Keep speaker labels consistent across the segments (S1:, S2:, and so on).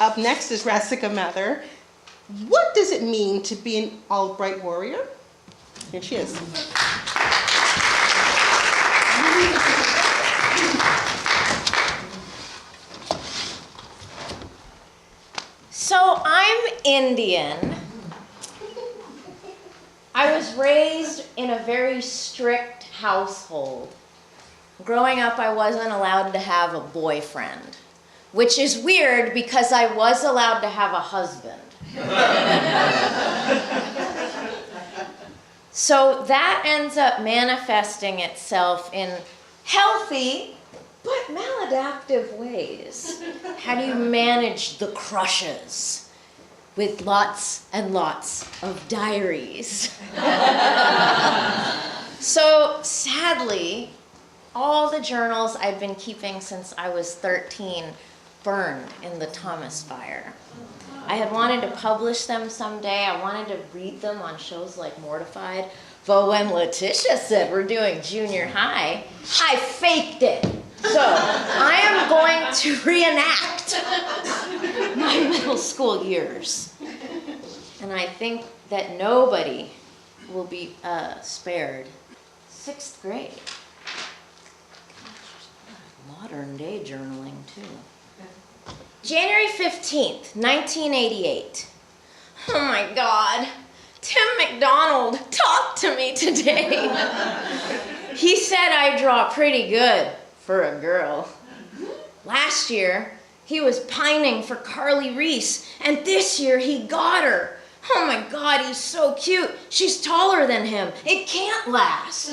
S1: Up next is Rasika Mathur. What does it mean to be an Albright warrior? Here she is.
S2: So I'm Indian. I was raised in a very strict household. Growing up, I wasn't allowed to have a boyfriend, which is weird because I was allowed to have a husband. So that ends up manifesting itself in healthy but maladaptive ways. How do you manage the crushes with lots and lots of diaries? So sadly, all the journals I've been keeping since I was 13 burned in the Thomas fire. I had wanted to publish them someday. I wanted to read them on shows like Mortified. But when Letitia said we're doing junior high, I faked it. So I am going to reenact my middle school years. And I think that nobody will be spared. 6th grade. Modern day journaling, too. January 15th, 1988. Oh my God. Tim McDonald talked to me today. He said I draw pretty good for a girl. Last year, he was pining for Carly Reese, and this year he got her. Oh my God, he's so cute. She's taller than him. It can't last.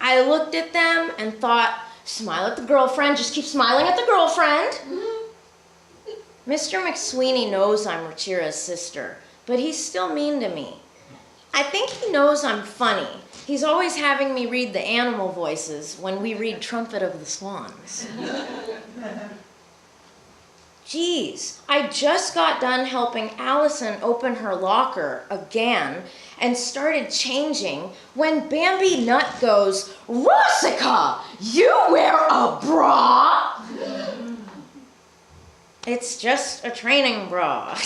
S2: I looked at them and thought, smile at the girlfriend, just keep smiling at the girlfriend. Mr. McSweeney knows I'm Rachira's sister, but he's still mean to me. I think he knows I'm funny. He's always having me read the animal voices when we read Trumpet of the Swans. Geez, I just got done helping Allison open her locker again and started changing when Bambi Nut goes, Rasika, you wear a bra? It's just a training bra.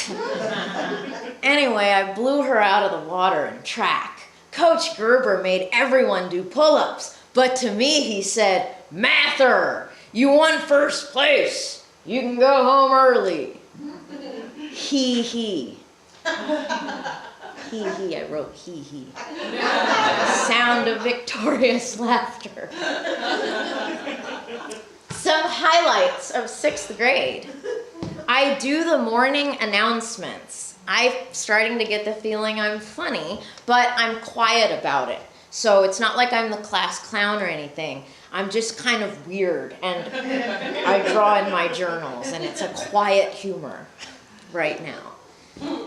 S2: Anyway, I blew her out of the water in track. Coach Gerber made everyone do pull-ups, but to me he said, Mathur, you won first place. You can go home early. Hee hee. Hee hee, I wrote hee hee. Sound of victorious laughter. Some highlights of 6th grade. I do the morning announcements. I'm starting to get the feeling I'm funny, but I'm quiet about it. So it's not like I'm the class clown or anything. I'm just kind of weird, and I draw in my journals, and it's a quiet humor right now.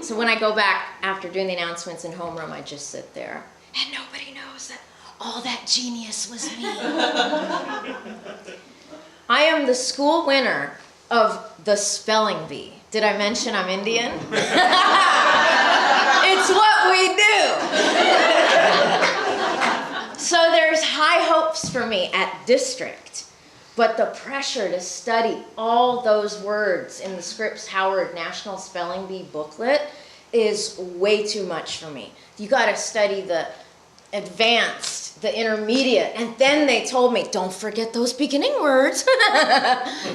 S2: So when I go back after doing the announcements in homeroom, I just sit there, and nobody knows that all that genius was me. I am the school winner of the spelling bee. Did I mention I'm Indian? It's what we do. So there's high hopes for me at district, but the pressure to study all those words in the Scripps Howard National Spelling Bee booklet is way too much for me. You gotta study the advanced, the intermediate, and then they told me, don't forget those beginning words.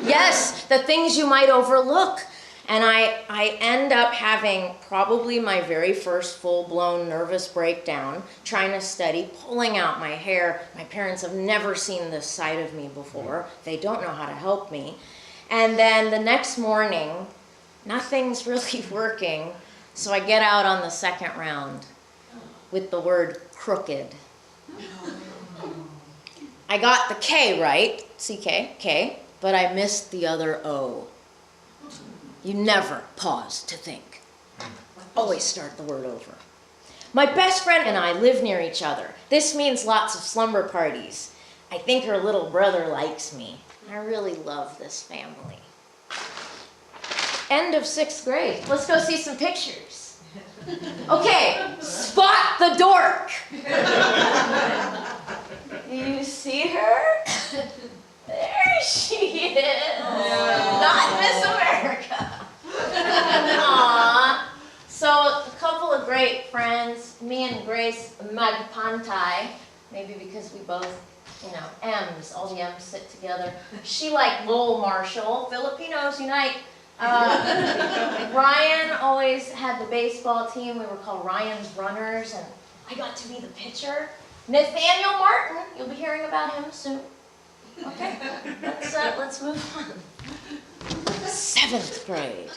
S2: Yes, the things you might overlook. And I end up having probably my very first full-blown nervous breakdown, trying to study, pulling out my hair. My parents have never seen this side of me before. They don't know how to help me. And then the next morning, nothing's really working, so I get out on the second round with the word crooked. I got the K right, C-K, K, but I missed the other O. You never pause to think. Always start the word over. My best friend and I live near each other. This means lots of slumber parties. I think her little brother likes me. I really love this family. End of 6th grade. Let's go see some pictures. Okay, spot the dork. You see her? There she is. Not Miss America. magpantai, maybe because we both, M's, all the M's sit together. She liked Lowell Marshall, Filipinos Unite. Ryan always had the baseball team. We were called Ryan's Runners, and I got to be the pitcher. Nathaniel Martin, you'll be hearing about him soon. Okay, let's move on. 7th grade.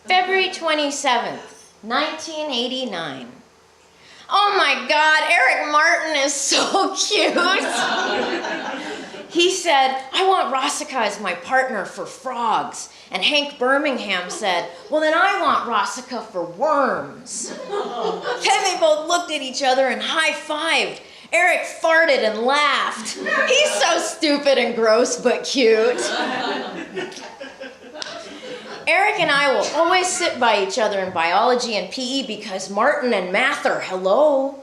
S2: February 27th, 1989. Oh my God, Eric Martin is so cute. He said, I want Rasika as my partner for frogs. And Hank Birmingham said, well then I want Rasika for worms. Then they both looked at each other and high-fived. Eric farted and laughed. He's so stupid and gross but cute. Eric and I will always sit by each other in biology and PE because Martin and Mathur, hello.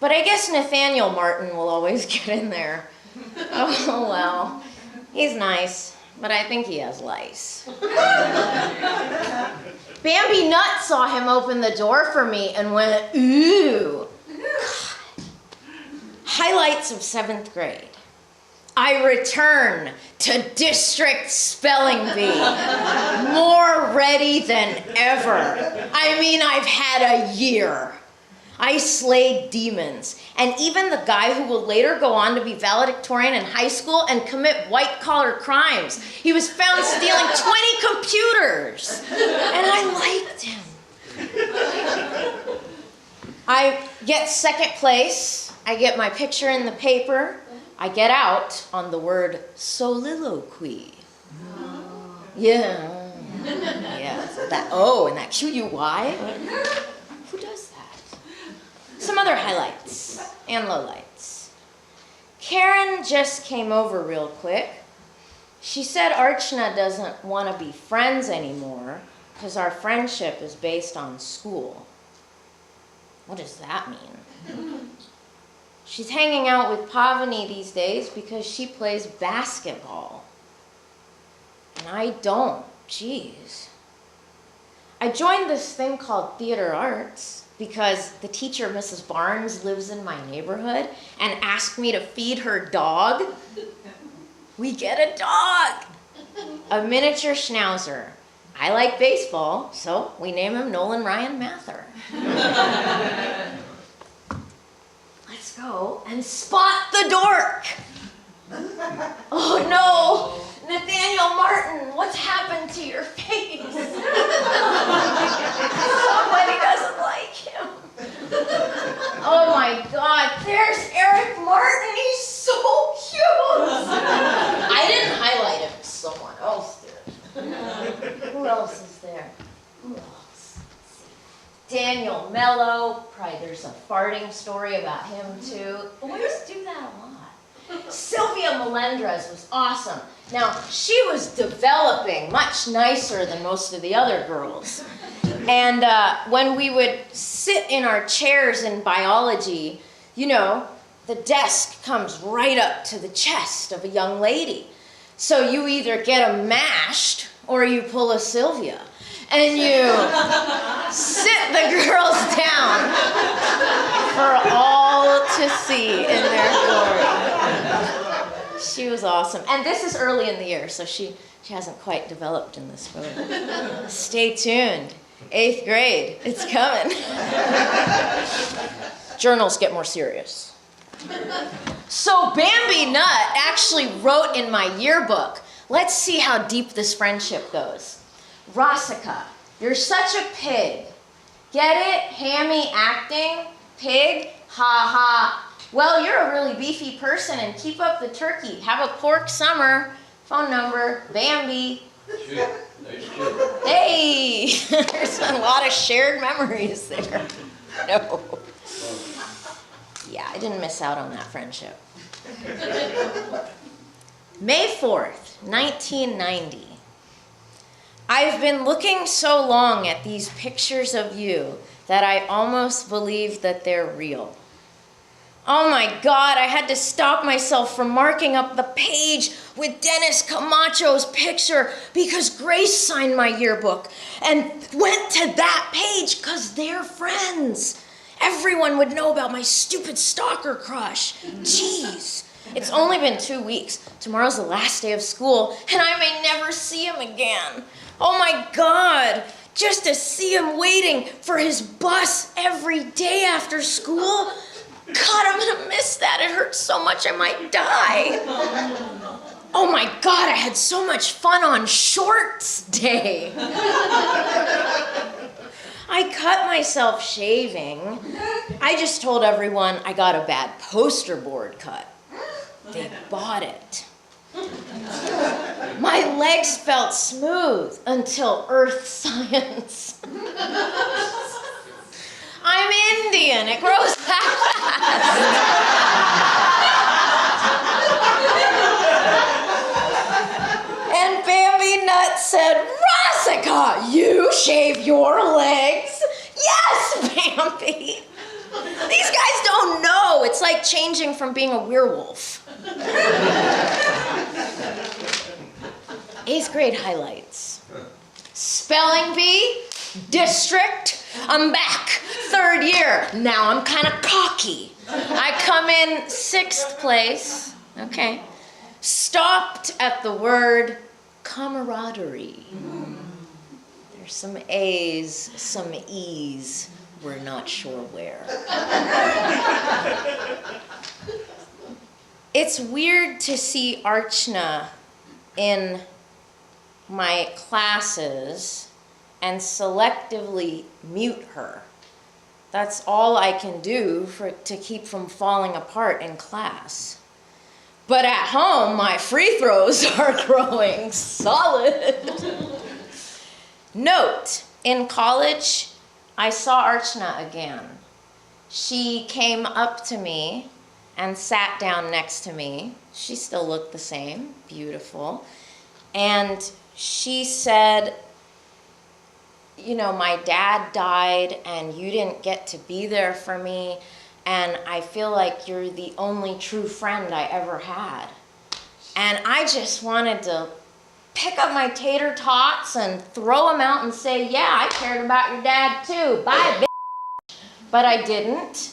S2: But I guess Nathaniel Martin will always get in there. Oh well, he's nice, but I think he has lice. Bambi Nut saw him open the door for me and went, ooh. God. Highlights of 7th grade. I return to District Spelling Bee, more ready than ever. I mean, I've had a year. I slayed demons, and even the guy who will later go on to be valedictorian in high school and commit white-collar crimes. He was found stealing 20 computers, and I liked him. I get 2nd place. I get my picture in the paper. I get out on the word soliloquy. Yeah. Yeah. That O and that Q-U-Y. Who does that? Some other highlights and lowlights. Karen just came over real quick. She said Archana doesn't want to be friends anymore because our friendship is based on school. What does that mean? She's hanging out with Pavani these days because she plays basketball. And I don't. Jeez. I joined this thing called theater arts because the teacher, Mrs. Barnes, lives in my neighborhood and asked me to feed her dog. We get a dog. A miniature schnauzer. I like baseball, so we name him Nolan Ryan Mathur. Let's go and spot the dork. Oh no, Nathaniel Martin, what's happened to your face? Somebody doesn't like him. Oh my God, there's Eric Martin, he's so cute. I didn't highlight him, someone else did. Who else is there? Who else? Daniel Mello, probably there's a farting story about him too. Boys do that a lot. Sylvia Melendrez was awesome. Now, she was developing much nicer than most of the other girls. And when we would sit in our chairs in biology, the desk comes right up to the chest of a young lady. So you either get a mashed or you pull a Sylvia. And you sit the girls down for all to see in their glory. She was awesome. And this is early in the year, so she hasn't quite developed in this photo. Stay tuned. 8th grade, it's coming. Journals get more serious. So Bambi Nut actually wrote in my yearbook, let's see how deep this friendship goes. Rasika, you're such a pig. Get it? Hammy acting? Pig? Ha ha. Well, you're a really beefy person and keep up the turkey. Have a pork summer. Phone number, Bambi.
S3: Shoot. Nice shoot.
S2: Hey, there's a lot of shared memories there. No. Yeah, I didn't miss out on that friendship. May 4th, 1990. I've been looking so long at these pictures of you that I almost believe that they're real. Oh my God, I had to stop myself from marking up the page with Dennis Camacho's picture because Grace signed my yearbook and went to that page because they're friends. Everyone would know about my stupid stalker crush. Jeez, it's only been 2 weeks. Tomorrow's the last day of school and I may never see him again. Oh my God, just to see him waiting for his bus every day after school. God, I'm gonna miss that. It hurts so much I might die. Oh my God, I had so much fun on Shorts Day. I cut myself shaving. I just told everyone I got a bad poster board cut. They bought it. My legs felt smooth until earth science. I'm Indian, it grows that fast. And Bambi Nut said, Rasika, you shave your legs? Yes, Bambi. These guys don't know. It's like changing from being a werewolf. 8th grade highlights. Spelling bee, district, I'm back. 3rd year, now I'm kind of cocky. I come in 6th place, okay. Stopped at the word camaraderie. There's some A's, some E's, we're not sure where. It's weird to see Archana in my classes and selectively mute her. That's all I can do to keep from falling apart in class. But at home, my free throws are growing solid. Note, in college, I saw Archana again. She came up to me and sat down next to me. She still looked the same, beautiful. And she said, you know, my dad died and you didn't get to be there for me, and I feel like you're the only true friend I ever had. And I just wanted to pick up my tater tots and throw them out and say, yeah, I cared about your dad too. Bye, bitch. But I didn't.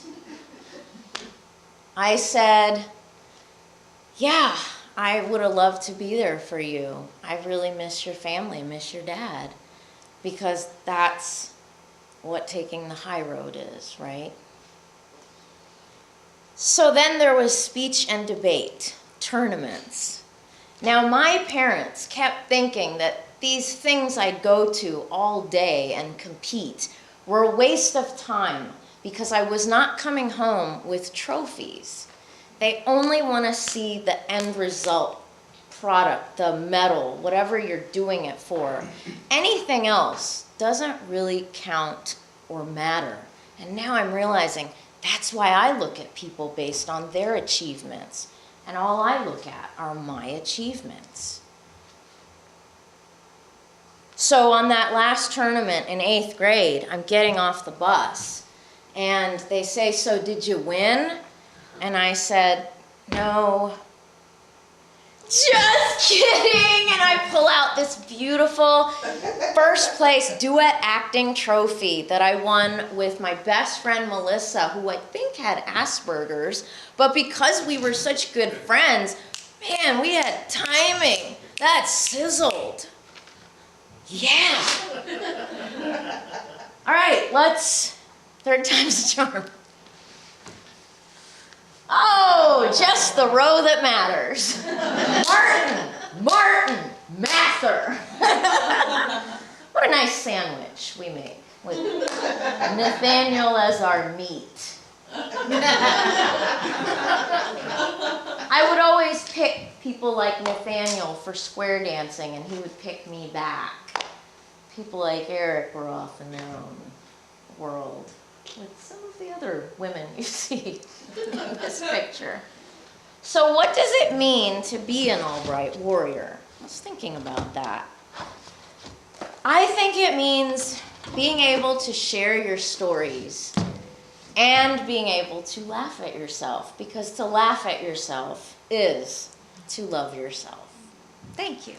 S2: I said, yeah, I would have loved to be there for you. I really miss your family, miss your dad. Because that's what taking the high road is, right? So then there was speech and debate, tournaments. Now my parents kept thinking that these things I'd go to all day and compete were a waste of time because I was not coming home with trophies. They only want to see the end result product, the medal, whatever you're doing it for. Anything else doesn't really count or matter. And now I'm realizing that's why I look at people based on their achievements. And all I look at are my achievements. So on that last tournament in 8th grade, I'm getting off the bus. And they say, so did you win? And I said, no. Just kidding! And I pull out this beautiful 1st place duet acting trophy that I won with my best friend Melissa, who I think had Asperger's, but because we were such good friends, man, we had timing. That sizzled. Yeah. All right, let's, 3rd time's a charm. Oh, just the row that matters. Martin Mathur. What a nice sandwich we make with Nathaniel as our meat. I would always pick people like Nathaniel for square dancing, and he would pick me back. People like Eric were off in their own world with some of the other women you see in this picture. So what does it mean to be an Albright warrior? I was thinking about that. I think it means being able to share your stories and being able to laugh at yourself, because to laugh at yourself is to love yourself.
S4: Thank you.